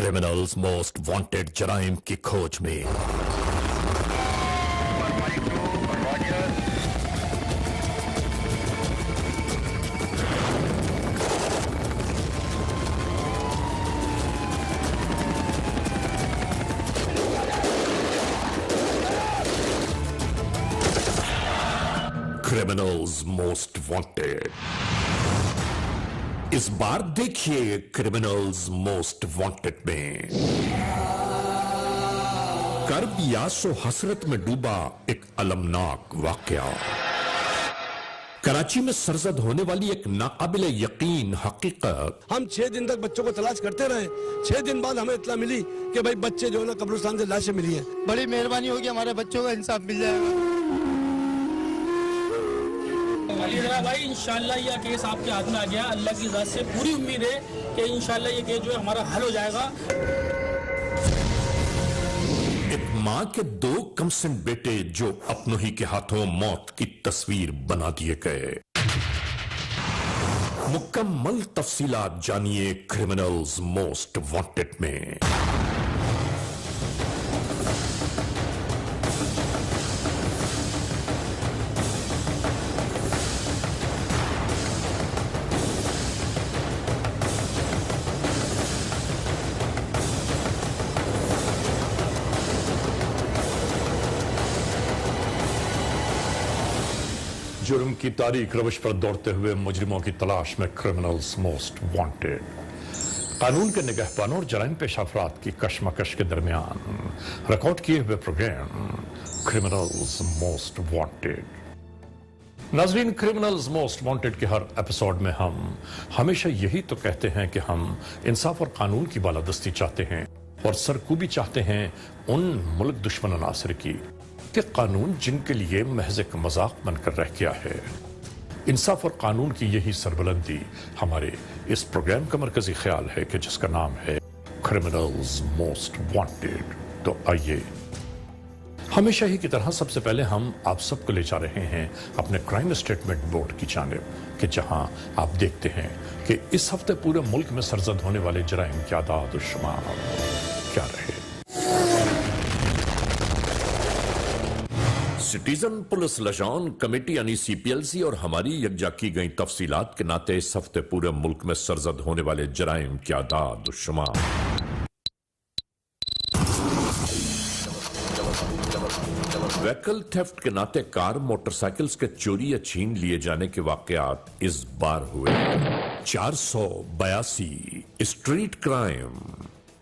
Criminals most wanted जराइम की खोज में क्रिमिनल्स मोस्ट वांटेड। इस बार देखिए क्रिमिनल्स मोस्ट वांटेड में कर्ब यासो हसरत में डूबा एक अलमनाक वाकया। कराची में सरजद होने वाली एक नाकाबिले यकीन हकीकत। हम 6 दिन तक बच्चों को तलाश करते रहे। 6 दिन बाद हमें इत्तला मिली कि भाई बच्चे जो है ना कब्रिस्तान से लाशें मिली हैं। बड़ी मेहरबानी होगी, हमारे बच्चों का इंसाफ मिल जाएगा। भाई इंशाल्लाह यह केस आपके हाथ में आ गया। अल्लाह की ज़ात से पूरी उम्मीद है कि इंशाल्लाह ये केस जो है हमारा हल हो जाएगा। एक मां के 2 कमसिन बेटे जो अपनों ही के हाथों मौत की तस्वीर बना दिए गए। मुकम्मल तफसीलात जानिए क्रिमिनल्स मोस्ट वांटेड में। जुर्म की तारीख रवश पर दौड़ते हुए मुजरिमों की तलाश में क्रिमिनल्स मोस्ट वांटेड। कानून के निगहबानों और जराइम पेश अफराद की कशमकश के दरमियान रिकॉर्ड किए हुए प्रोग्राम क्रिमिनल्स मोस्ट वांटेड। नाजरीन, क्रिमिनल्स मोस्ट वांटेड के हर एपिसोड में हम हमेशा यही तो कहते हैं कि हम इंसाफ और कानून की बालादस्ती चाहते हैं और सरकूबी चाहते हैं उन मुल्क दुश्मन अनासर की कि कानून जिनके लिए महज एक मजाक बनकर रह गया है। इंसाफ और कानून की यही सरबुलंदी हमारे इस प्रोग्राम का मरकजी ख्याल है कि जिसका नाम है क्रिमिनल्स मोस्ट वांटेड। तो आइए, हमेशा ही की तरह सबसे पहले हम आप सबको ले जा रहे हैं अपने क्राइम स्टेटमेंट बोर्ड की जानिब कि जहां आप देखते हैं कि इस हफ्ते पूरे मुल्क में सरजद होने वाले जराइम की आदाद और शुमार क्या रहे। सिटीजन पुलिस लजान कमेटी यानी सीपीएलसी और हमारी यकजा की गई तफसीलात के नाते इस हफ्ते पूरे मुल्क में सरजद होने वाले जराइम की आदाद और शुमार। व्हीकल थेफ्ट के नाते कार मोटरसाइकिल्स के चोरी या छीन लिए जाने के वाकयात इस बार हुए 482। स्ट्रीट क्राइम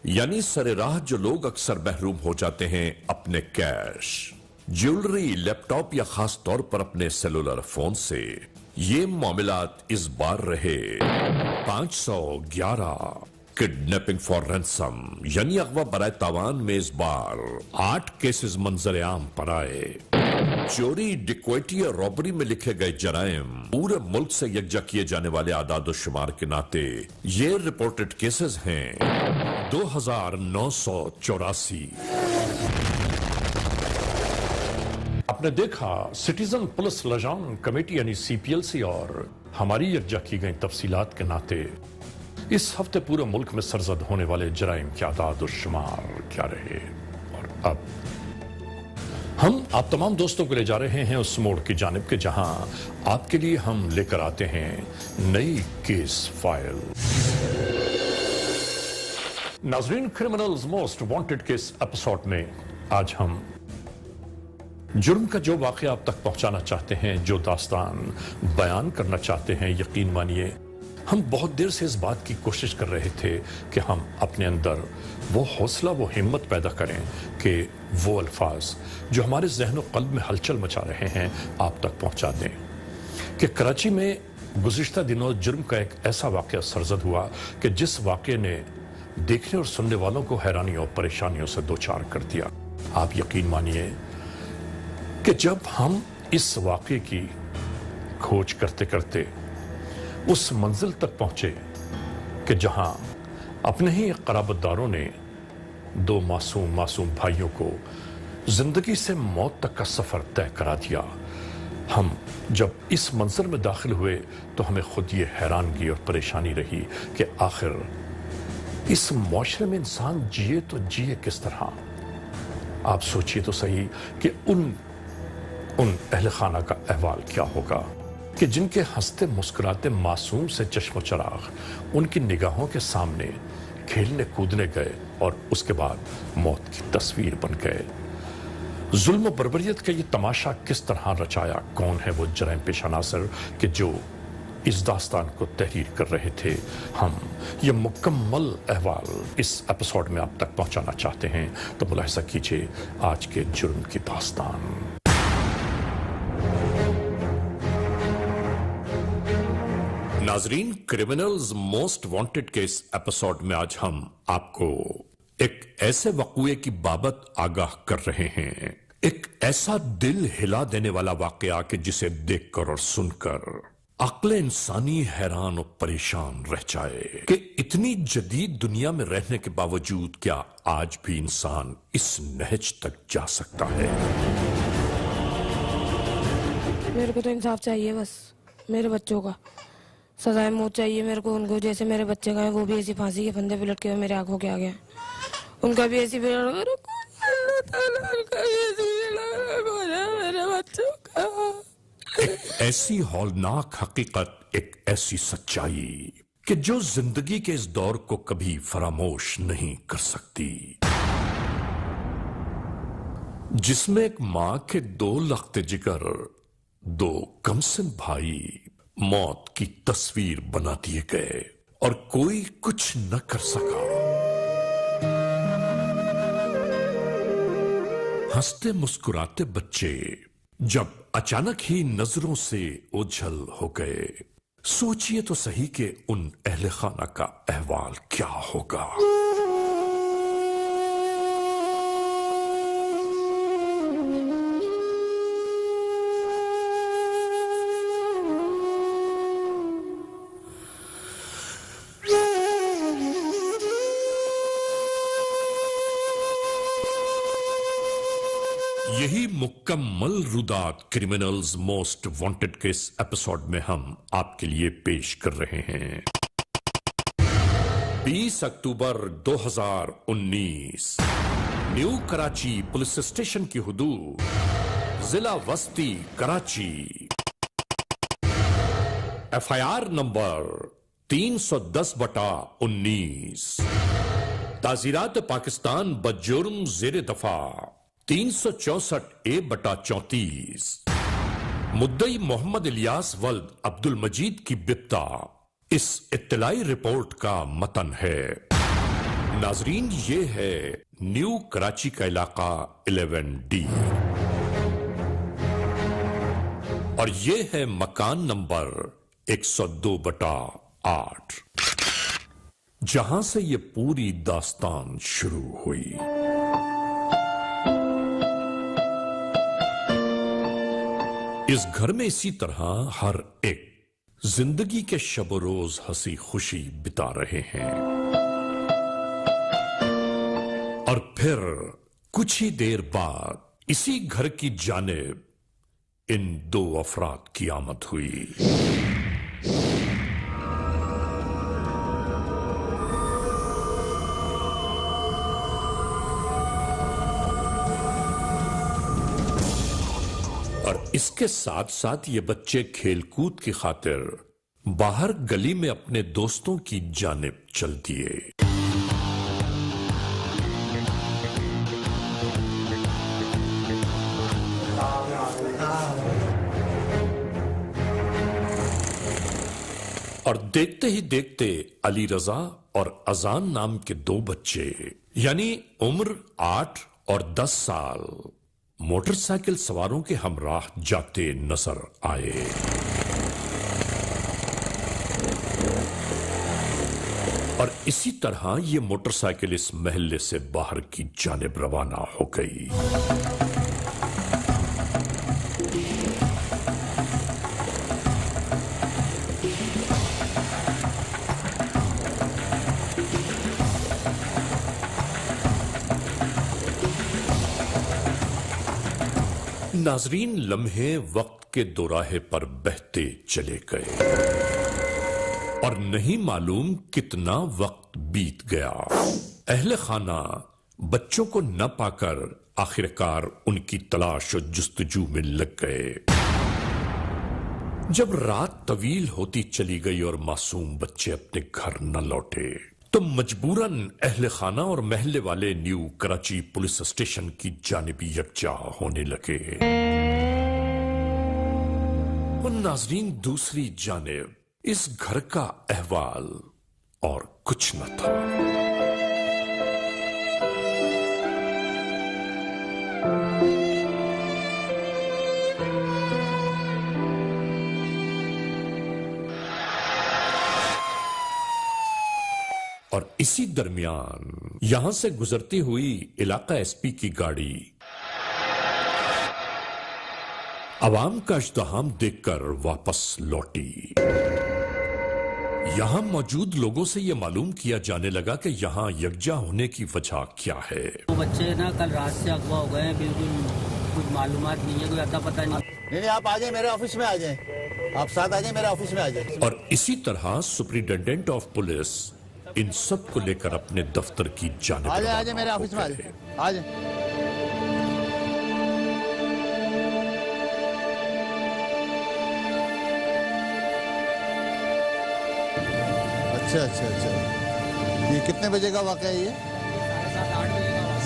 यानी सरे राह जो लोग अक्सर महरूम हो जाते हैं अपने कैश, ज्वेलरी, लैपटॉप या खास तौर पर अपने सेलुलर फोन से। ये मामलात इस बार रहे 511। किडनैपिंग फॉर रैंसम यानी अगवा बराए तावान में इस बार 8 केसेस मंजर आम पर आए। चोरी, डिक्वेटी और रॉबरी में लिखे गए जराइम पूरे मुल्क से यकजा किए जाने वाले आदाद और शुमार के नाते ये रिपोर्टेड केसेस हैं 2984। आपने देखा सिटीजन पुलिस लजान कमेटी यानी सीपीएलसी और हमारी यकजा की गई तफसीलात के नाते इस हफ्ते पूरे मुल्क में सरजद होने वाले जराइम की आदाद और शुमार क्या रहे। और अब हम आप तमाम दोस्तों को ले जा रहे हैं उस मोड़ की जानिब के जहां आपके लिए हम लेकर आते हैं नई केस फाइल। नाजरीन, क्रिमिनल्स मोस्ट वांटेड के इस एपिसोड में आज हम जुर्म का जो वाकया आप तक पहुंचाना चाहते हैं, जो दास्तान बयान करना चाहते हैं, यकीन मानिए हम बहुत देर से इस बात की कोशिश कर रहे थे कि हम अपने अंदर वो हौसला, वो हिम्मत पैदा करें कि वो अल्फाज जो हमारे ज़हन और क़ल्ब में हलचल मचा रहे हैं आप तक पहुंचा दें। कि कराची में गुज़िश्ता दिनों जुर्म का एक ऐसा वाकया सरजद हुआ कि जिस वाकये ने देखने और सुनने वालों को हैरानियों और परेशानियों से दो चार कर दिया। आप यकीन मानिए कि जब हम इस वाकये की खोज करते करते उस मंजिल तक पहुंचे कि जहां अपने ही क़राबतदारों ने 2 मासूम भाइयों को जिंदगी से मौत तक का सफर तय करा दिया, हम जब इस मंजर में दाखिल हुए तो हमें खुद ये हैरानगी और परेशानी रही कि आखिर اس معاشرے میں انسان جیے تو جیے کس طرح؟ آپ سوچئے تو صحیح کہ ان اہل خانہ کا احوال کیا ہوگا کہ جن کے ہنستے مسکراتے معصوم سے چشم و چراغ ان کی نگاہوں کے سامنے کھیلنے کودنے گئے اور اس کے بعد موت کی تصویر بن گئے۔ ظلم و بربریت کا یہ تماشا کس طرح رچایا؟ کون ہے وہ جرائم پیشہ عناصر کہ جو اس داستان کو تحریر کر رہے تھے؟ ہم یہ مکمل احوال اس ایپیسوڈ میں آپ تک پہنچانا چاہتے ہیں، تو ملاحظہ کیجئے آج کے جرم کی داستان۔ ناظرین، کرمنلز موسٹ وانٹڈ کے اس ایپیسوڈ میں آج ہم آپ کو ایک ایسے وقوعے کی بابت آگاہ کر رہے ہیں، ایک ایسا دل ہلا دینے والا واقعہ کہ جسے دیکھ کر اور سن کر عقل انسانی حیران و پریشان رہ جائے کہ اتنی جدید دنیا میں رہنے کے باوجود کیا آج بھی انسان اس نہج تک جا سکتا ہے؟ میرے کو تو انصاف چاہیے، بس میرے بچوں کا سزائے موت چاہیے میرے کو، ان کو جیسے میرے بچے کا ہے وہ بھی ایسی پھانسی کے پھندے پہ لٹکے ہوئے میرے آنکھوں کے آگے ہیں، ان کا بھی ایسی میرے بچوں کا۔ ایک ایسی ہولناک حقیقت، ایک ایسی سچائی کہ جو زندگی کے اس دور کو کبھی فراموش نہیں کر سکتی، جس میں ایک ماں کے 2 لخت جگر، 2 کمسن بھائی موت کی تصویر بنا دیے گئے اور کوئی کچھ نہ کر سکا۔ ہنستے مسکراتے بچے جب اچانک ہی نظروں سے اوجھل ہو گئے، سوچئے تو صحیح کہ ان اہل خانہ کا احوال کیا ہوگا۔ یہی مکمل رودات کرمنلز موسٹ وانٹڈ کے اس ایپیسوڈ میں ہم آپ کے لیے پیش کر رہے ہیں۔ 20 اکتوبر 2019 نیو کراچی پولیس اسٹیشن کی حدود، ضلع وسطی کراچی، FIR نمبر 310/19، تعزیرات پاکستان بجرم زیر دفاع 364A/34، مدعی محمد الیاس ولد عبد المجید کی بپتا اس اطلاعی رپورٹ کا متن ہے۔ ناظرین، یہ ہے نیو کراچی کا علاقہ 11D اور یہ ہے مکان نمبر 102/8، جہاں سے یہ پوری داستان شروع ہوئی۔ اس گھر میں اسی طرح ہر ایک زندگی کے شب و روز ہنسی خوشی بتا رہے ہیں، اور پھر کچھ ہی دیر بعد اسی گھر کی جانب ان 2 افراد کی آمد ہوئی۔ اور اس کے ساتھ ساتھ یہ بچے کھیل کود کی خاطر باہر گلی میں اپنے دوستوں کی جانب چل دیے۔ اور دیکھتے ہی دیکھتے علی رضا اور اذان نام کے 2 بچے، یعنی عمر 8 اور 10 سال، موٹر سائیکل سواروں کے ہمراہ جاتے نظر آئے۔ اور اسی طرح یہ موٹر سائیکل اس محلے سے باہر کی جانب روانہ ہو گئی۔ ناظرین، لمحے وقت کے دوراہے پر بہتے چلے گئے۔ اور نہیں معلوم کتنا وقت بیت گیا. اہل خانہ بچوں کو نہ پا کر آخر کار ان کی تلاش و جستجو میں لگ گئے. جب رات طویل ہوتی چلی گئی اور معصوم بچے اپنے گھر نہ لوٹے تو مجبوراً اہل خانہ اور محلے والے نیو کراچی پولیس اسٹیشن کی جانب یکجا ہونے لگے. اور ناظرین دوسری جانب اس گھر کا احوال اور کچھ نہ تھا. اور اسی درمیان یہاں سے گزرتی ہوئی علاقہ ایس پی کی گاڑی عوام کا ازدحام دیکھ کر واپس لوٹی. یہاں موجود لوگوں سے یہ معلوم کیا جانے لگا کہ یہاں یکجا ہونے کی وجہ کیا ہے. وہ بچے نا کل رات سے اغوا ہو گئے ہیں, بالکل کچھ معلومات نہیں ہے, کوئی اتا پتہ نہیں. نہیں آپ آ جائیں میرے آفس میں, آ جائیں آپ ساتھ آ جائیں میرے آفس میں آ جائیں. اور اسی طرح سپرنٹینڈنٹ آف پولیس ان سب کو لے کر اپنے دفتر کی جانب آ جائیں میرے آفس میں, آ جائیں. اچھا اچھا اچھا, یہ کتنے بجے کا واقعہ ہے؟ یہ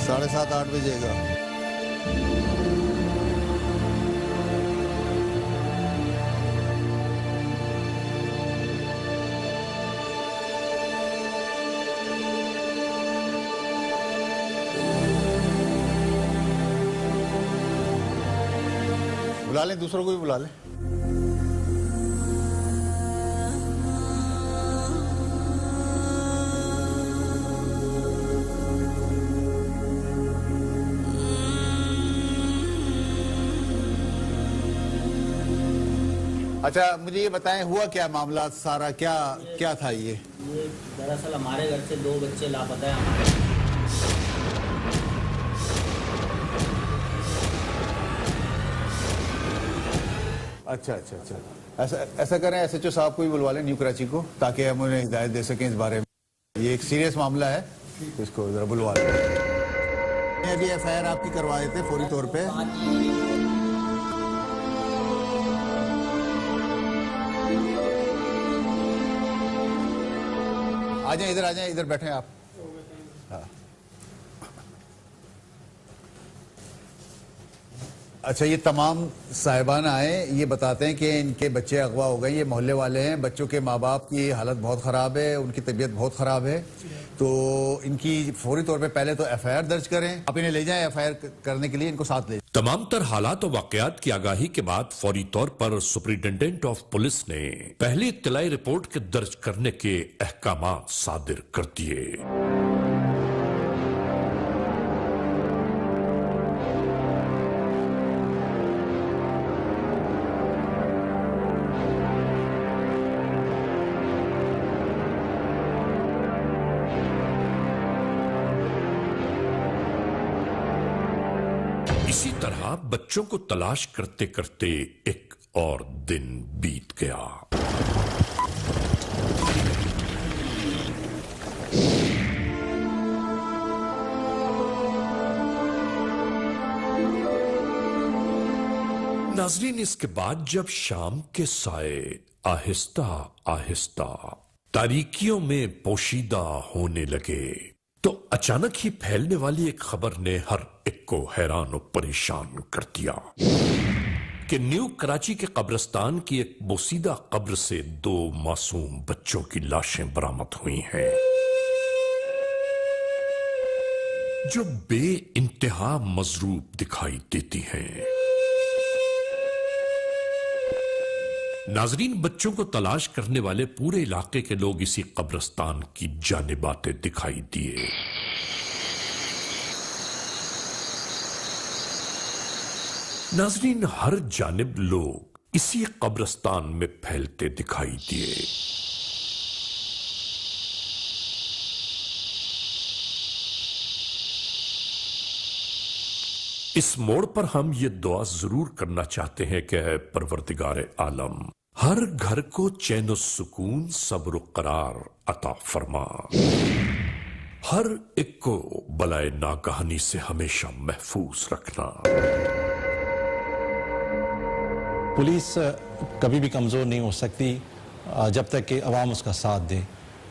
7:30 بجے کا. بلا لیں, دوسروں کو بھی بلا لیں. اچھا مجھے یہ بتائیں ہوا کیا معاملات سارا, کیا تھا یہ؟ دراصل ہمارے گھر سے 2 بچے لاپتہ ہیں ہمارے. اچھا اچھا اچھا, ایسا کریں ایس ایچ او صاحب کو بھی بلوا لیں نیو کراچی کو, تاکہ ہم انہیں ہدایت دے سکیں اس بارے میں. یہ ایک سیریس معاملہ ہے, اس کو ذرا بلوا لیں. ابھی ایف آئی آر آپ کی کروا دیتے فوری طور پہ. آ جائیں ادھر بیٹھیں آپ. اچھا یہ تمام صاحبان آئے, یہ بتاتے ہیں کہ ان کے بچے اغوا ہو گئے. یہ محلے والے ہیں, بچوں کے ماں باپ کی حالت بہت خراب ہے, ان کی طبیعت بہت خراب ہے, تو ان کی فوری طور پہ پہلے تو ایف آئی آر درج کریں. آپ انہیں لے جائیں ایف آئی آر کرنے کے لیے, ان کو ساتھ لے جائیں. تمام تر حالات و واقعات کی آگاہی کے بعد فوری طور پر سپرنٹینڈنٹ آف پولیس نے پہلی اطلاعی رپورٹ کے درج کرنے کے احکامات صادر کر دیے. اسی طرح بچوں کو تلاش کرتے کرتے ایک اور دن بیت گیا. ناظرین اس کے بعد جب شام کے سائے آہستہ آہستہ تاریکیوں میں پوشیدہ ہونے لگے تو اچانک ہی پھیلنے والی ایک خبر نے ہر ایک کو حیران و پریشان کر دیا کہ نیو کراچی کے قبرستان کی ایک بوسیدہ قبر سے 2 معصوم بچوں کی لاشیں برآمد ہوئی ہیں جو بے انتہا مضروب دکھائی دیتی ہیں. ناظرین بچوں کو تلاش کرنے والے پورے علاقے کے لوگ اسی قبرستان کی جانب آتے دکھائی دیے. ناظرین ہر جانب لوگ اسی قبرستان میں پھیلتے دکھائی دیے. اس موڑ پر ہم یہ دعا ضرور کرنا چاہتے ہیں کہ اے پروردگار عالم ہر گھر کو چین و سکون صبر و قرار عطا فرما، ہر ایک کو بلائے ناگہانی سے ہمیشہ محفوظ رکھنا۔ پولیس کبھی بھی کمزور نہیں ہو سکتی جب تک کہ عوام اس کا ساتھ دے۔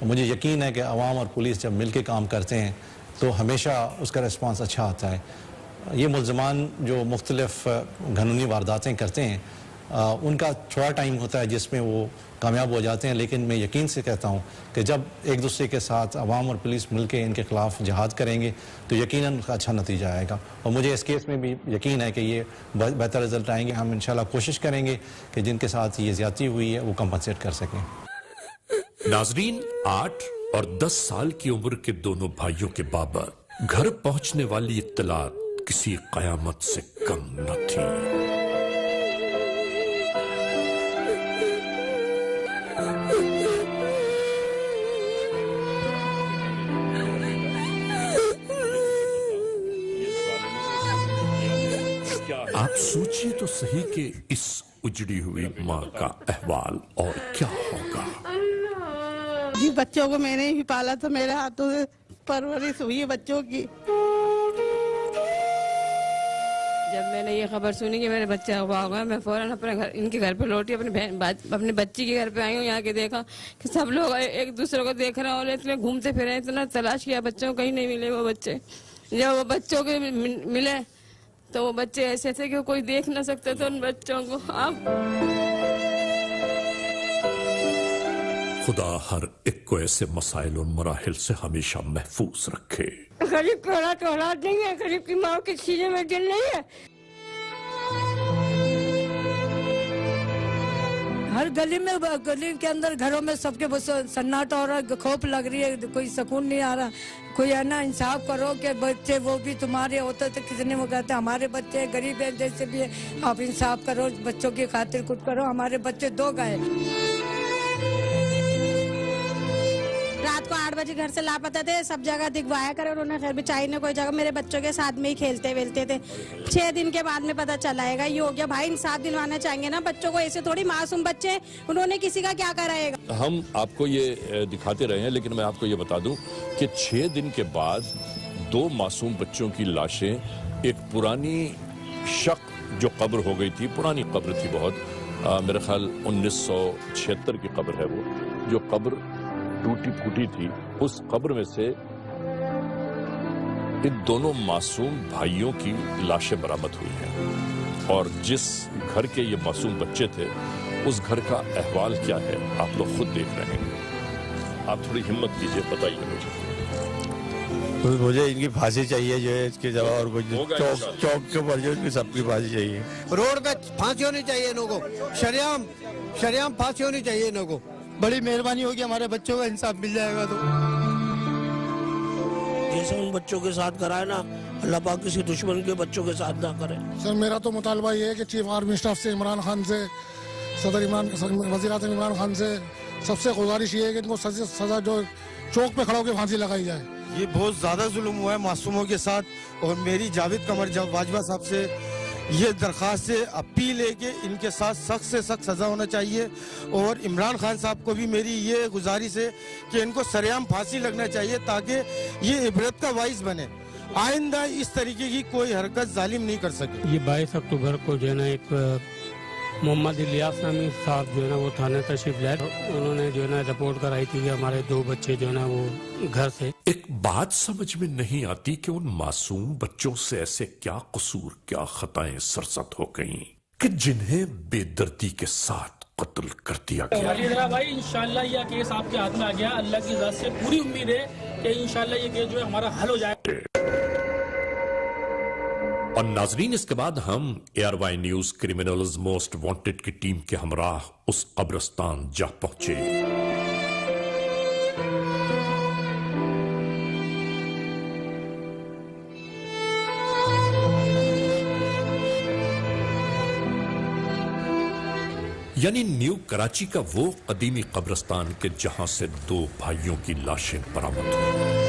مجھے یقین ہے کہ عوام اور پولیس جب مل کے کام کرتے ہیں تو ہمیشہ اس کا ریسپانس اچھا آتا ہے۔ یہ ملزمان جو مختلف قانونی وارداتیں کرتے ہیں ان کا تھوڑا ٹائم ہوتا ہے جس میں وہ کامیاب ہو جاتے ہیں، لیکن میں یقین سے کہتا ہوں کہ جب ایک دوسرے کے ساتھ عوام اور پولیس مل کے ان کے خلاف جہاد کریں گے تو یقیناً اچھا نتیجہ آئے گا، اور مجھے اس کیس میں بھی یقین ہے کہ یہ بہتر رزلٹ آئیں گے۔ ہم انشاءاللہ کوشش کریں گے کہ جن کے ساتھ یہ زیادتی ہوئی ہے وہ کمپنسیٹ کر سکیں۔ ناظرین، 8 اور 10 سال کی عمر کے دونوں بھائیوں کے بابت گھر پہنچنے والی اطلاعات کسی قیامت سے کم نہ تھی۔ آپ سوچئے تو صحیح کہ اس اجڑی ہوئی ماں کا احوال اور کیا ہوگا۔ جی بچوں کو میں نے ہی پالا تھا، میرے ہاتھوں سے پرورش ہوئی ہے بچوں کی۔ جب میں نے یہ خبر سنی کہ میرے بچے اغوا ہو گئے، میں فوراً اپنے گھر ان کے گھر پہ لوٹی، اپنے بچی کے گھر پہ آئی ہوں۔ یہاں کے دیکھا کہ سب لوگ ایک دوسرے کو دیکھ رہے ہیں اور اتنے گھومتے پھرے، اتنا تلاش کیا بچوں کو، کہیں نہیں ملے وہ بچے۔ جب وہ بچوں کے ملے تو وہ بچے ایسے تھے کہ کوئی دیکھ نہ سکتے تھے ان بچوں کو۔ خدا ہر ایک کو ایسے مسائل اور مراحل سے ہمیشہ محفوظ رکھے۔ غریب کی اولاد نہیں ہے، غریب کی ماں کے سینے میں دل نہیں ہے۔ ہر گلی کے اندر گھروں میں سب کے سناٹا ہو رہا ہے، خوف لگ رہی ہے، کوئی سکون نہیں آ رہا۔ کوئی ہے نا انصاف کرو کہ بچے وہ بھی تمہارے ہوتے تھے، کتنے وہ کہتے ہیں ہمارے بچے غریب ہیں جیسے بھی ہے، آپ انصاف کرو، بچوں کی خاطر کچھ کرو۔ ہمارے بچے 2 گئے۔ رات کو 8 بجے گھر سے لاپتہ تھے، سب جگہ دکھوایا کرے، انہوں نے خیر بچائی نے کوئی جگہ میرے بچوں کے ساتھ میں ہی کھیلتے ویلتے تھے۔ 6 دن کے بعد میں پتہ چلا ہے گا یہ ہو گیا۔ بھائی انصاف دلوانا چاہیں گے نا بچوں کو، ایسے تھوڑی معصوم بچے انہوں نے کسی کا کیا کرائے گا۔ ہم آپ کو یہ دکھاتے رہے ہیں، لیکن میں آپ کو یہ بتا دوں کہ 6 دن کے بعد 2 معصوم بچوں کی لاشیں ایک پرانی شق جو قبر ہو گئی تھی، پرانی قبر تھی بہت، میرے خیال 1976 کی قبر ہے وہ، جو قبر ٹوٹی پھوٹی تھی، اس قبر میں سے ان دونوں معصوم بھائیوں کی لاشیں برآمد ہوئی ہیں، اور جس گھر کے یہ معصوم بچے تھے اس گھر کا احوال کیا ہے آپ لوگ خود دیکھ رہے ہیں۔ آپ تھوڑی ہمت کیجئے، بتائیے مجھے۔ مجھے ان کی پھانسی چاہیے جو ہے اس کے جگہ، اور کوئی چوک کے اوپر جو ان کی سب کی پھانسی چاہیے۔ روڈ پہ پھانسی ہونی چاہیے انہوں کو، شریعام پھانسی ہونی چاہیے انہوں کو۔ بڑی مہربانی ہوگی، ہمارے بچوں کا انصاف مل جائے گا تو۔ جیسے ان بچوں کے ساتھ کرائے نا، اللہ پاک کسی دشمن کے بچوں کے ساتھ نہ کرے۔ سر میرا تو مطالبہ یہ ہے کہ چیف آرمی اسٹاف سے، عمران خان سے، وزیر اعظم عمران خان سے سب سے گزارش یہ ہے کہ ان کو سزا جو چوک پہ کھڑا ہو کے پھانسی لگائی جائے۔ یہ بہت زیادہ ظلم ہوا ہے معصوموں کے ساتھ، اور میری جاوید قمر باجوہ صاحب سے یہ درخواست ہے، اپیل ہے کہ ان کے ساتھ سخت سے سخت سزا ہونا چاہیے، اور عمران خان صاحب کو بھی میری یہ گزارش ہے کہ ان کو سرعام پھانسی لگنا چاہیے تاکہ یہ عبرت کا باعث بنے، آئندہ اس طریقے کی کوئی حرکت ظالم نہیں کر سکے۔ یہ 22 اکتوبر کو جو ہے نا ایک محمد الیاس نامی صاحب جو ہے نا وہ تھانے تشریف لائے، انہوں نے جو ہے نا رپورٹ کرائی تھی کہ ہمارے 2 بچے جو ہے نا وہ گھر سے۔ ایک بات سمجھ میں نہیں آتی کہ ان معصوم بچوں سے ایسے کیا قصور، کیا خطائیں سرزد ہو گئیں کہ جنہیں بے دردی کے ساتھ قتل کر دیا گیا۔ علی ذرا بھائی انشاءاللہ یہ کیس آپ کے ہاتھ میں آ گیا، اللہ کی ذات سے پوری امید ہے کہ انشاءاللہ یہ کیس جو ہے ہمارا حل ہو جائے۔ اور ناظرین، اس کے بعد ہم ARY news criminals most wanted کی ٹیم کے ہمراہ اس قبرستان جا پہنچے۔ یعنی نیو کراچی کا وہ قدیمی قبرستان کے جہاں سے 2 بھائیوں کی لاشیں برآمد ہوئی۔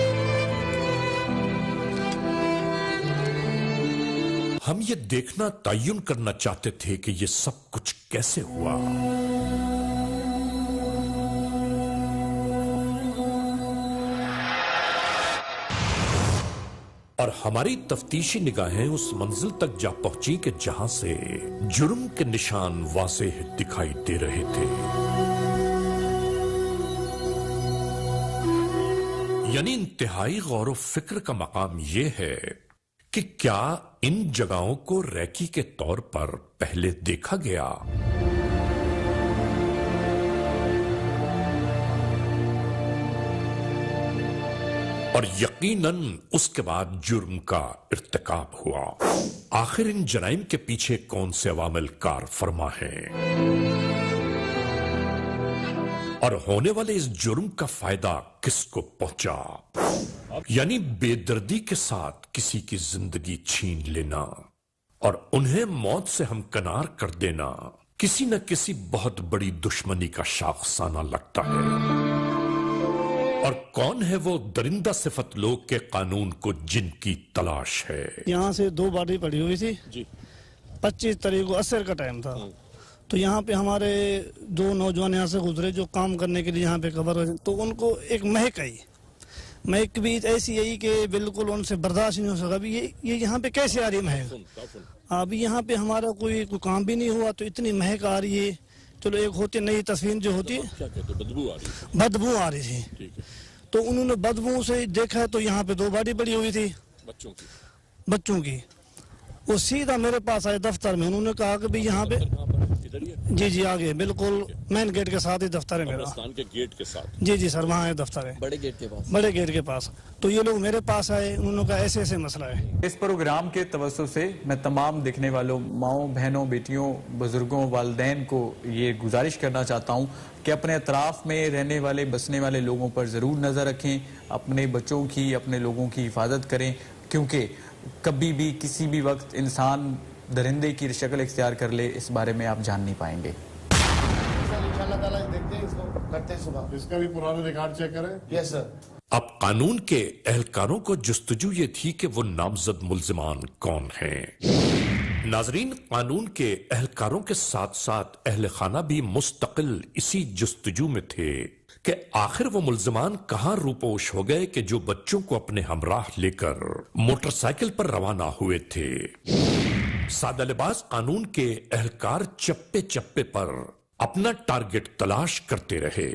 ہم یہ دیکھنا تعین کرنا چاہتے تھے کہ یہ سب کچھ کیسے ہوا۔ اور ہماری تفتیشی نگاہیں اس منزل تک جا پہنچی کہ جہاں سے جرم کے نشان واضح دکھائی دے رہے تھے. یعنی انتہائی غور و فکر کا مقام یہ ہے کہ کیا ان جگہوں کو ریکی کے طور پر پہلے دیکھا گیا؟ اور یقیناً اس کے بعد جرم کا ارتکاب ہوا. آخر ان جرائم کے پیچھے کون سے عوامل کار فرما ہیں اور ہونے والے اس جرم کا فائدہ کس کو پہنچا؟ یعنی بے دردی کے ساتھ کسی کی زندگی چھین لینا اور انہیں موت سے ہمکنار کر دینا کسی نہ کسی بہت بڑی دشمنی کا شاخسانہ لگتا ہے. اور کون ہے وہ درندہ صفت لوگ کے قانون کو جن کی تلاش ہے؟ یہاں سے 2 باڈی پڑی ہوئی تھی جی. 25 تاریخ کو عصر کا ٹائم تھا. تو یہاں پہ ہمارے 2 نوجوان یہاں سے گزرے جو کام کرنے کے لیے یہاں پہ قبر ہوئے. تو ان کو ایک مہک آئی. مہک بھی ایسی آئی کہ بالکل ان سے برداشت نہیں ہو سکا. ابھی یہ یہاں پہ کیسے آ رہی ہے مہک؟ ابھی یہاں پہ ہمارا کوئی کام بھی نہیں ہوا تو اتنی مہک آ رہی ہے. چلو ایک ہوتی نئی تصویر جو ہوتی ہے بدبو آ رہی تھی. تو انہوں نے بدبو سے دیکھا تو یہاں پہ 2 باڈی پڑی ہوئی تھی بچوں کی. وہ سیدھا میرے پاس آئے دفتر میں. انہوں نے کہا کہ بھی یہاں پہ جی آگے بالکل مین گیٹ کے ساتھ ہی دفتر ہے میرا. کے گیٹ کے ساتھ جی سر وہاں ہے دفتر ہے بڑے گیٹ کے پاس. تو یہ لوگ میرے پاس آئے. انہوں نے کہا ایسے مسئلہ ہے. اس پروگرام کے توسط سے میں تمام دیکھنے والوں ماؤں بہنوں بیٹیوں بزرگوں والدین کو یہ گزارش کرنا چاہتا ہوں کہ اپنے اطراف میں رہنے والے بسنے والے لوگوں پر ضرور نظر رکھیں. اپنے بچوں کی اپنے لوگوں کی حفاظت کریں کیونکہ کبھی بھی کسی بھی وقت انسان درندے کی شکل اختیار کر لے اس بارے میں آپ جان نہیں پائیں گے. اس کا بھی پرانا ریکارڈ چیک کریں. یس سر. اب قانون کے اہلکاروں کو جستجو یہ تھی کہ وہ نامزد ملزمان کون ہیں. ناظرین، قانون کے اہلکاروں کے ساتھ ساتھ اہل خانہ بھی مستقل اسی جستجو میں تھے کہ آخر وہ ملزمان کہاں روپوش ہو گئے کہ جو بچوں کو اپنے ہمراہ لے کر موٹر سائیکل پر روانہ ہوئے تھے. سادہ لباس قانون کے اہلکار چپے چپے پر اپنا ٹارگٹ تلاش کرتے رہے.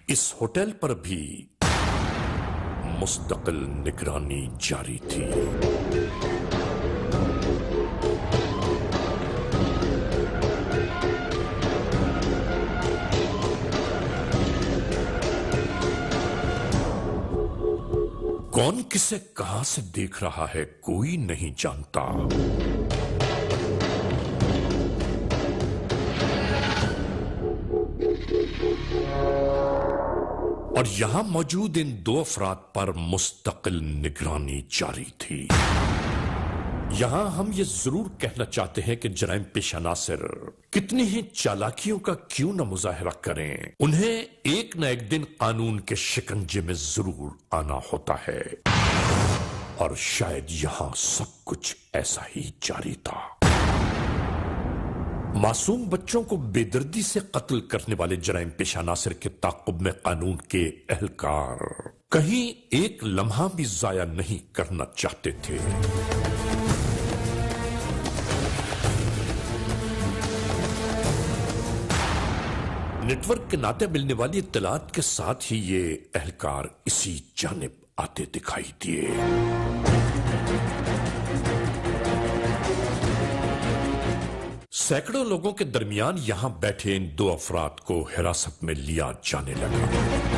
اس ہوٹل پر بھی مستقل نگرانی جاری تھی. کون کسے کہاں سے دیکھ رہا ہے کوئی نہیں جانتا. اور یہاں موجود ان 2 افراد پر مستقل نگرانی جاری تھی. یہاں ہم یہ ضرور کہنا چاہتے ہیں کہ جرائم پیش عناصر کتنی ہی چالاکیوں کا کیوں نہ مظاہرہ کریں، انہیں ایک نہ ایک دن قانون کے شکنجے میں ضرور آنا ہوتا ہے. اور شاید یہاں سب کچھ ایسا ہی جاری تھا. معصوم بچوں کو بے دردی سے قتل کرنے والے جرائم پیش عناصر کے تعاقب میں قانون کے اہلکار کہیں ایک لمحہ بھی ضائع نہیں کرنا چاہتے تھے. نیٹ ورک کے ناطے ملنے والی اطلاعات کے ساتھ ہی یہ اہلکار اسی جانب آتے دکھائی دیے. سینکڑوں لوگوں کے درمیان یہاں بیٹھے ان 2 افراد کو حراست میں لیا جانے لگا.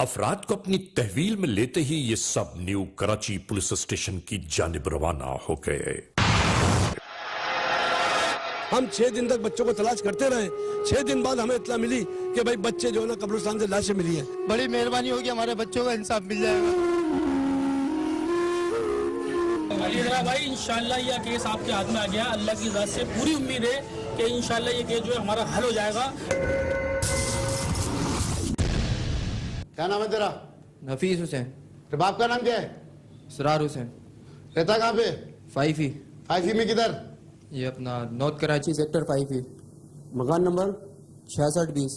अफराद को अपनी तहवील में लेते ही ये सब न्यू कराची पुलिस स्टेशन की जानिब रवाना हो गए। हम 6 दिन तक बच्चों को तलाश करते रहे। 6 दिन बाद हमें इत्तला मिली कि भाई बच्चे जो है ना कब्रिस्तान से लाशें मिली हैं। बड़ी मेहरबानी होगी, हमारे बच्चों का इंसाफ मिल जाएगा। भाई इंशाल्लाह यह केस आपके हाथ में आ गया। अल्लाह की ज़ात से पूरी उम्मीद है कि इंशाल्लाह ये केस जो है हमारा हल हो जाएगा। क्या नाम है तेरा? नफीस हुसैन। तेरे बाप का नाम क्या है? सरार हुसैन। रहता कहाँ पे? 5E। 5E में किधर? ये अपना नॉर्थ कराची सेक्टर 5E। मकान नंबर 6620।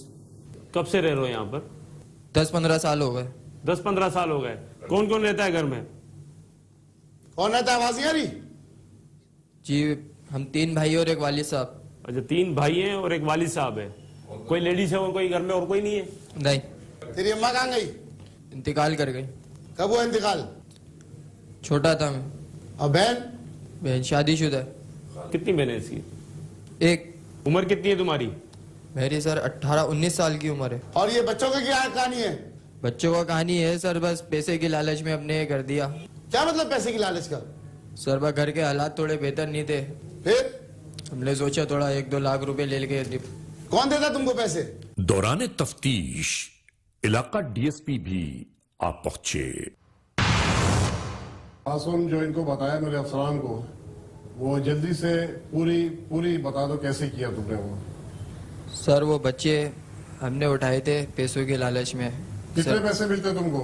कब से रह रहे हो यहाँ पर? 10-15 साल हो गए। 10-15 साल हो गए। कौन कौन रहता है घर में? कौन रहता है? आवाज नहीं आ रही? जी हम 3 भाई और एक वालिद साहब। अच्छा 3 भाई हैं और एक वालिद साहब है। कोई लेडीज है और कोई घर में और कोई नहीं है? नहीं। तेरी अम्मा कहाँ गई? इंतकाल कर गई। कब हुआ इंतकाल? छोटा था मैं। और बहन? बहन शादीशुदा है। कितनी बहनें इसकी? एक। उम्र कितनी है तुम्हारी? मेरी सर 18-19 साल की उम्र है। और ये बच्चों की क्या कहानी है? बच्चों का कहानी है सर, बस पैसे की लालच में अपने कर दिया। क्या मतलब पैसे की लालच का? सर बस घर के हालात थोड़े बेहतर नहीं थे, फिर हमने सोचा थोड़ा 1-2 लाख रुपए ले लेके। कौन देता तुमको पैसे? दौरान तफ्तीश इलाका डीएसपी भी आ पहुंचे। मासूम जो इनको बताया मेरे अफसरान को, वो जल्दी से पूरी बता दो कैसे किया तुमने वो। सर वो बच्चे हमने उठाए थे पैसों के लालच में। कितने पैसे मिलते तुमको?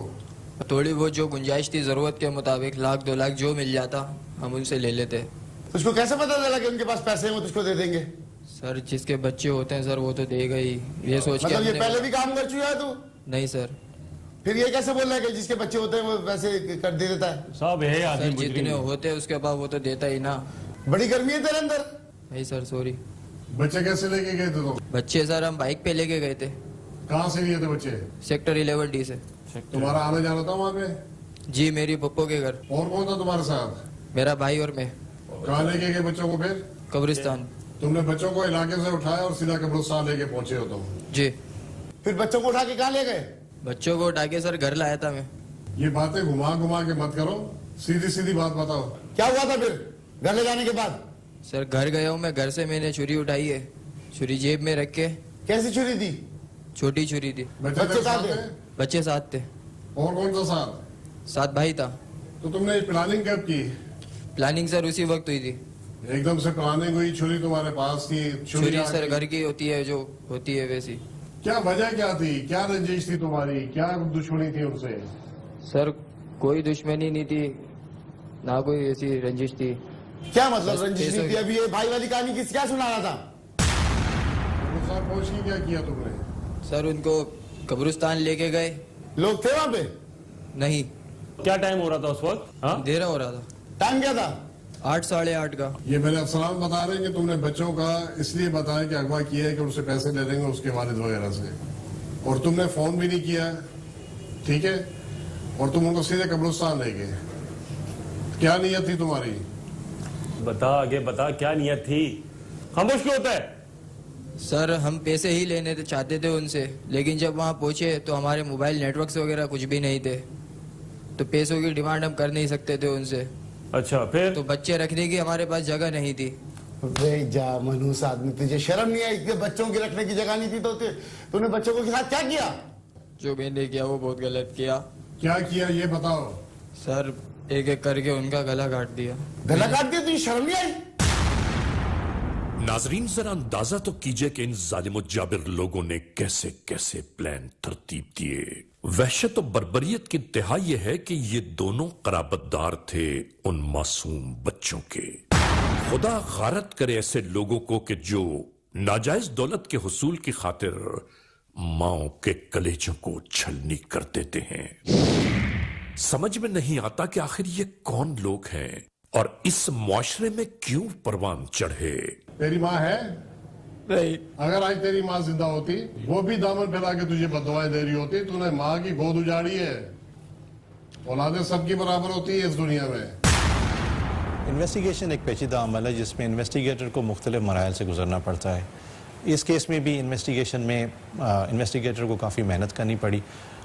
थोड़ी बहुत जो गुंजाइश थी जरूरत के मुताबिक 1-2 लाख जो मिल जाता हम उनसे ले लेते। तुझको कैसे पता चला कि उनके पास पैसे हैं वो तुझको दे देंगे? सर जिसके बच्चे होते हैं सर वो तो देगा ही, ये सोच के। मतलब ये पहले भी काम कर चुका है तू? नहीं सर। फिर ये कैसे बोल रहा है कि जिसके बच्चे होते हैं वो पैसे कर दे देता है? सब है सर जितने होते हैं उसके बाद वो तो देता ही ना। बड़ी गर्मी है तेरे अंदर? नहीं सर सॉरी। बच्चे कैसे लेके गए थे तुम? बच्चे सर हम बाइक पे लेके गए थे। कहाँ से लिए थे बच्चे? सेक्टर 11D से। तुम्हारा आने जाना था वहाँ पे? जी मेरी पप्पो के घर। और कौन था तुम्हारे साथ? मेरा भाई और मैं। कहाँ लेके गए बच्चों को फिर? कब्रिस्तान। तुमने बच्चों को इलाके से उठाया और सीधा कब्रिस्तान लेके पहुंचे हो तुम? जी। फिर बच्चों को उठा के कहाँ ले गए? बच्चों को उठा के सर घर लाया था मैं। ये बातें घुमा के मत करो, सीधी बात बताओ। क्या हुआ था फिर घर ले जाने के बाद? सर घर गया हूँ मैं, घर से मैंने छुरी उठाई है, छुरी जेब में रख के। कैसी छुरी थी? छोटी छुरी थी। बच्चे साथ थे? बच्चे साथ थे। और कौन सा साथ? साथ भाई था। तो तुमने प्लानिंग कब की? प्लानिंग सर उसी वक्त हुई थी। एकदम से प्लानिंग हुई? छुरी तुम्हारे पास थी? छुरी सर घर की होती है जो होती है वैसी। क्या वजह क्या थी? क्या रंजिश थी तुम्हारी? क्या दुश्मनी थी उनसे? सर कोई दुश्मनी नहीं थी, ना कोई ऐसी रंजिश थी। क्या मतलब रंजिश नहीं थी? अभी ये भाई वाली कहानी किस क्या सुना रहा था? पहुंच के क्या किया तुमने? सर उनको कब्रिस्तान लेके गए। लोग थे वहाँ पे? नहीं। क्या टाइम हो रहा था उस वक्त? अंधेरा हो रहा था। टाइम क्या था? 8-8:30 का। ये मेरे अफसरान बता रहे हैं कि तुमने बच्चों का इसलिए बताया कि अगवा किया है कि उनसे पैसे ले लेंगे उसके वालिद वगैरह से, और तुमने फोन भी नहीं किया, ठीक है, और तुम उनको सीधे कब्रिस्तान ले गए। क्या नीयत थी तुम्हारी? बता आगे बता, क्या नीयत थी? खामोश क्यों होता है? सर हम पैसे ही लेने चाहते थे उनसे, लेकिन जब वहाँ पहुंचे तो हमारे मोबाइल नेटवर्क्स वगैरह कुछ भी नहीं थे, तो पैसों की डिमांड हम कर नहीं सकते थे उनसे। अच्छा फिर? तो बच्चे रखने की हमारे पास जगह नहीं थी। वे जा मनहूस आदमी, तुझे शर्म नहीं आई कि बच्चों की रखने की जगह नहीं थी? तो तूने बच्चों के साथ क्या किया? जो मैंने किया वो बहुत गलत किया। क्या किया ये बताओ। सर एक करके उनका गला काट दिया। गला काट दिया? तुझे शर्म नहीं आई? नाजरीन जरा अंदाजा तो कीजिए कि इन जालिम जाबिर लोगों ने कैसे कैसे प्लान तरतीब दिए। वहशत और बर्बरियत की इंतहा यह है कि ये दोनों कराबतदार थे उन मासूम बच्चों के। खुदा गारत करे ऐसे लोगों को कि जो नाजायज दौलत के हुसूल की खातिर माओ के कलेजों को छलनी कर देते हैं। समझ में नहीं आता कि आखिर ये कौन लोग हैं और इस मुआशरे में क्यों परवान चढ़े। तेरी माँ है? नहीं। अगर आज तेरी माँ जिंदा होती वो भी दामन फैला के तुझे बददुआएं दे रही होती। तूने माँ की गोद उजाड़ी है। औलादें सबकी बराबर होती है इस दुनिया में। इन्वेस्टिगेशन एक पेचीदा अमल है जिसमें इन्वेस्टिगेटर को मुख्तलिफ मराहल से गुजरना पड़ता है। इस केस में भी इन्वेस्टिगेशन में इन्वेस्टिगेटर को काफ़ी मेहनत करनी पड़ी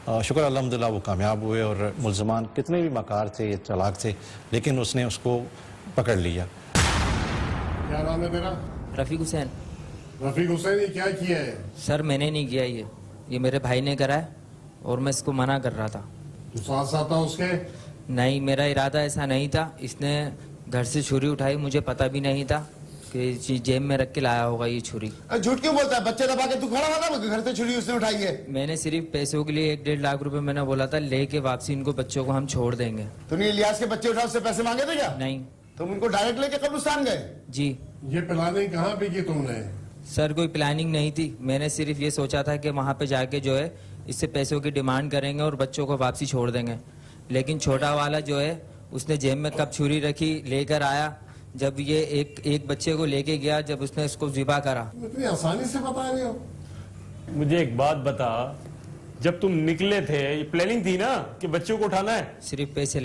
शुक्र अल्हम्दुलिल्लाह वो कामयाब हुए और मुल्ज़मान कितने भी मकार थे, चालाक थे, लेकिन उसने उसको पकड़ लिया। क्या नाम है तेरा? रफ़ीक हुसैन। रफीक हुसैन, ये क्या किया है? सर मैंने नहीं किया, ये मेरे भाई ने करा है और मैं इसको मना कर रहा था। तू साथ साथ था उसके? नहीं, मेरा इरादा ऐसा नहीं था। इसने घर से छुरी उठाई, मुझे पता भी नहीं था कि जेब में रख के लाया होगा ये छुरी। झूठ क्यों बोलता है? बच्चे दबा के तू खड़ा हुआ था, घर से छुरी उसने उठाई है। मैंने सिर्फ पैसों के लिए 1-1.5 लाख रुपए मैंने बोला था, लेके वापसी इनको बच्चों को हम छोड़ देंगे। तूने इलियास के बच्चे उठा उससे पैसे मांगे थे क्या? नहीं। तुम उनको डायरेक्ट लेके कब्रिस्तान गए? जी। ये प्लानिंग कहाँ पे की तुमने? सर कोई प्लानिंग नहीं थी, मैंने सिर्फ ये सोचा था कि वहाँ पे जाके जो है इससे पैसों की डिमांड करेंगे और बच्चों को वापसी छोड़ देंगे। लेकिन छोटा वाला जो है उसने जेब में कब छुरी रखी, लेकर आया, जब ये एक बच्चे को लेके गया, जब उसने इसको ज़िबा करा। इतनी आसानी से बता रहे हो? मुझे एक बात बता, जब तुम निकले थे ये प्लानिंग थी ना कि बच्चों को उठाना है? सिर्फ पैसे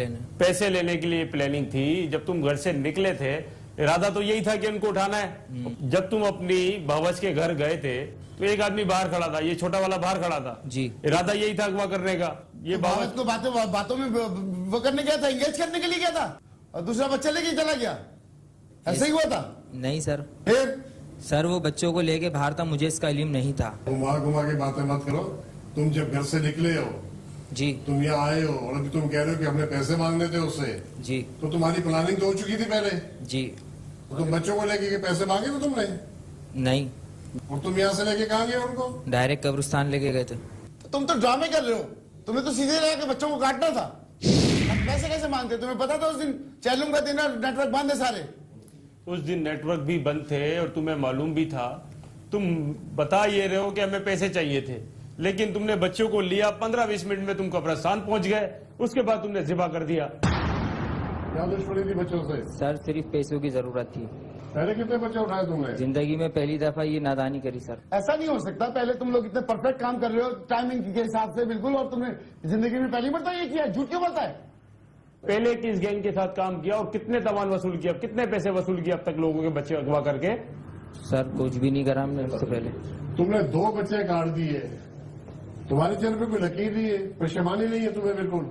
लेने के लिए प्लानिंग थी। जब तुम घर से निकले थे इरादा तो यही था कि उनको उठाना है। जब तुम अपनी भवज के घर गए थे तो एक आदमी बाहर खड़ा था, ये छोटा वाला बाहर खड़ा था जी। इरादा यही था अगवा करने का। ये भवज को बातों में वो करने गया था, इंगेज करने के लिए गया था, और दूसरा बच्चा लेके चला गया, ऐसे ही हुआ था? नहीं सर। फिर? सर वो बच्चों को लेके बाहर था, मुझे इसका इल्म नहीं था। घुमा घुमा के बातें मत करो। तुम जब घर से निकले हो जी, तुम यहाँ आए हो और अभी तुम कह रहे हो कि हमने पैसे मांगने थे उससे जी, तो तुम्हारी प्लानिंग तो हो चुकी थी पहले जी। तो तुम बच्चों को लेके पैसे मांगे थे तुमने? नहीं। और तुम यहाँ से लेके कहाँ गए उनको? डायरेक्ट कब्रिस्तान लेके गए थे। तुम तो ड्रामे कर रहे हो, तुम्हें तो सीधे लगा के बच्चों को काटना था। पैसे कैसे मांगते? तुम्हें पता था उस दिन चैलूम का दिन नेटवर्क बंद है सारे। उस दिन नेटवर्क भी बंद थे और तुम्हें मालूम भी था। तुम बता ये रहे हो कि हमें पैसे चाहिए थे, लेकिन तुमने बच्चों को लिया, 15-20 मिनट में तुम कब्रिस्तान पहुंच गए, उसके बाद तुमने ज़िबा कर दिया। क्या दुश्मनी थी बच्चों से? सर सिर्फ पैसों की जरूरत थी। पहले कितने बच्चे उठाए तुमने? जिंदगी में पहली दफा ये नादानी करी सर। ऐसा नहीं हो सकता, पहले तुम लोग इतने परफेक्ट काम कर रहे हो टाइमिंग के हिसाब से बिल्कुल, और तुमने जिंदगी में पहली बार ये किया। झूठ क्यों बोलता है? पहले किस गैंग के साथ काम किया और कितने तमाम वसूल किया, कितने पैसे वसूल किए अब तक लोगों के बच्चे अगवा करके? सर कुछ भी नहीं करा हमने उससे पहले। तुमने 2 बच्चे काट दिए, तुम्हारे चेहरे पे कोई लकीर नहीं है, परेशानी नहीं है तुम्हें बिल्कुल?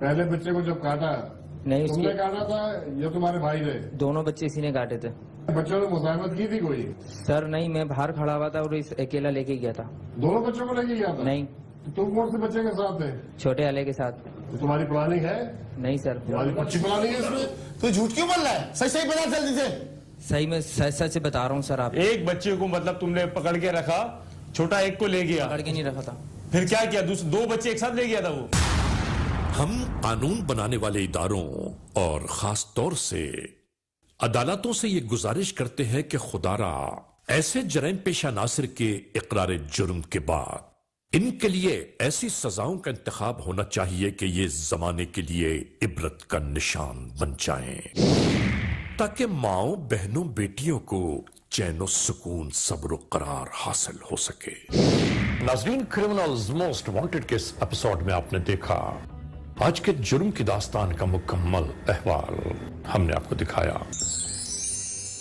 पहले बच्चे को जब काटा नहीं, तुमने काटा था या तुम्हारे भाई ने? दोनों बच्चे इसी ने काटे थे। बच्चों ने मुजाहमत की थी कोई? सर नहीं, मैं बाहर खड़ा हुआ था और इस अकेला लेके गया था। दोनों बच्चों को लेके गया था? नहीं। तुम कौन से बच्चे के साथ थे? छोटे वाले के साथ। तो तुम्हारी प्लानिंग है? नहीं सर। तुम्हारी अच्छी प्लानिंग है इसमें? तो झूठ क्यों बोल रहा है? सही सही बता जल्दी से। सही में सच सच बता रहा हूँ सर। आप एक बच्चे को मतलब तुमने पकड़ के रखा, छोटा एक को ले गया? पकड़ के नहीं रखा था। फिर क्या किया? 2 बच्चे एक साथ ले गया था वो? हम कानून बनाने वाले इदारों और खास तौर से अदालतों से ये गुजारिश करते हैं कि खुदारा ऐसे जरैम पेशा नासिर के इकरार जुर्म के बाद इनके लिए ऐसी सजाओं का इंतखाब होना चाहिए कि ये जमाने के लिए इबरत का निशान बन जाएं, ताकि माओ बहनों बेटियों को चैन सुकून सब्र करार हासिल हो सके। नाज़रीन, क्रिमिनल्स मोस्ट वांटेड के इस एपिसोड में आपने देखा आज के जुर्म की दास्तान का मुकम्मल अहवाल। हमने आपको दिखाया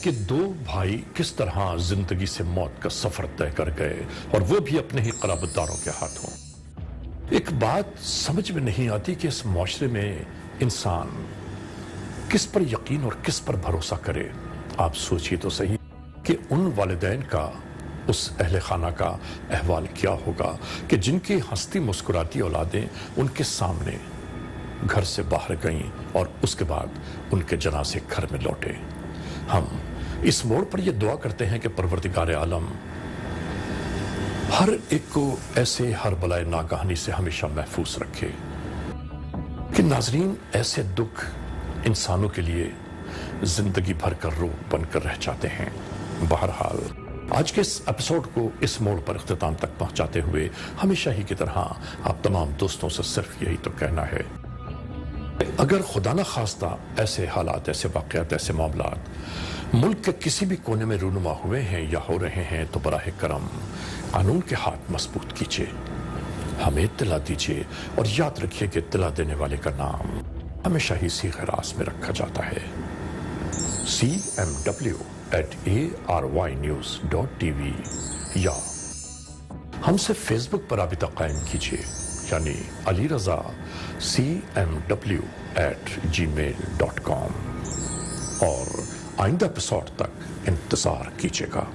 कि 2 भाई किस तरह जिंदगी से मौत का सफर तय कर गए, और वो भी अपने ही क़राबतदारों के हाथों। एक बात समझ में नहीं आती कि इस मुआशरे में इंसान किस पर यकीन और किस पर भरोसा करे। आप सोचिए तो सही कि उन वालिदैन का, उस अहले खाना का अहवाल क्या होगा कि जिनकी हंसती मुस्कुराती औलादें उनके सामने घर से बाहर गईं और उसके बाद उनके जनाजे घर में लौटे। हम इस मोड़ पर यह दुआ करते हैं कि परवरदिगार आलम हर एक को ऐसे हर बलाए नागहानी से हमेशा महफूज रखे। कि नाजरीन, ऐसे दुख इंसानों के लिए जिंदगी भर का रूप बनकर रह जाते हैं। बहरहाल आज के इस एपिसोड को इस मोड़ पर इख्तिताम तक पहुंचाते हुए हमेशा ही की तरह आप तमाम दोस्तों से सिर्फ यही तो कहना है, अगर खुदा न खास्ता ऐसे हालात, ऐसे वाक़यात, ऐसे मामलात मुल्क के किसी भी कोने में रूनुमा हुए हैं या हो रहे हैं तो बराहे करम कानून के हाथ मजबूत कीजिए, हमें इत्तला दीजिए, और याद रखिए कि इत्तला देने वाले का नाम हमेशा ही सीग़े रास में रखा जाता है। cmw@arynews.tv या हमसे फेसबुक पर राबिता कायम कीजिए यानी अली रजा CMW@gmail.com और आइंदा एपिसोड तक इंतजार कीजिएगा।